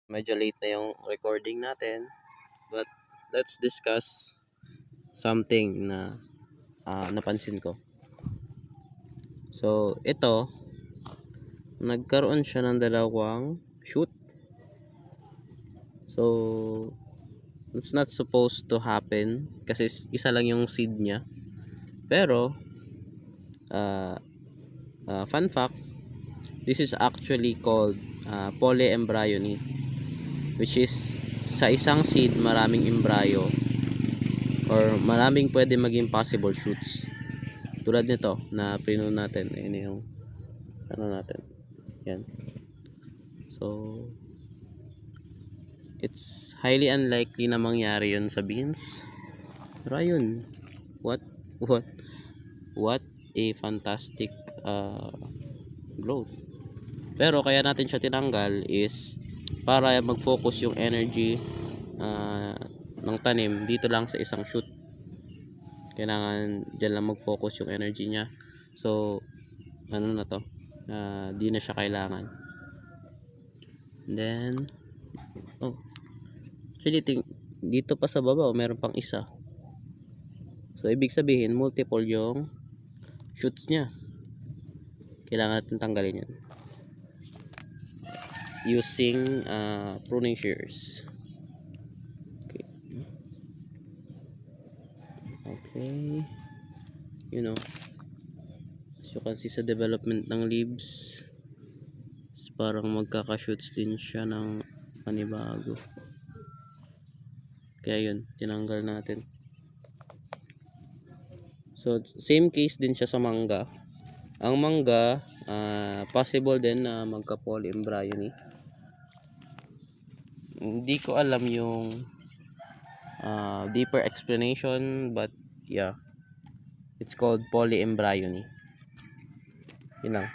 medyo late na yung recording natin. But let's discuss something na napansin ko. So, ito, nagkaroon siya ng dalawang shoot. So, it's not supposed to happen kasi isa lang yung seed niya. Pero, fun fact, this is actually called polyembryony, which is sa isang seed maraming embryo or maraming pwede maging possible shoots. Tulad nito na prino natin. Ayun yung ano natin. Yan. So, it's highly unlikely na mangyari yun sa beans. Pero ayun. What a fantastic growth. Pero kaya natin siya tinanggal is para mag-focus yung energy ng tanim dito lang sa isang shoot. Kailangan dyan lang mag-focus yung energy niya. So, ano na to? Di na siya kailangan. And then, actually, dito pa sa baba, meron pang isa. So, ibig sabihin, multiple yung shoots niya. Kailangan natin tanggalin yan. Using pruning shears. Okay. You know, as you can see sa development ng leaves, parang magkaka-shoots din siya ng panibago. Kaya yun, tinanggal natin. So, same case din siya sa mangga. Ang mangga, possible din na magka-polyembryony. Hindi ko alam yung deeper explanation, but yeah, it's called polyembryony. Yun lang.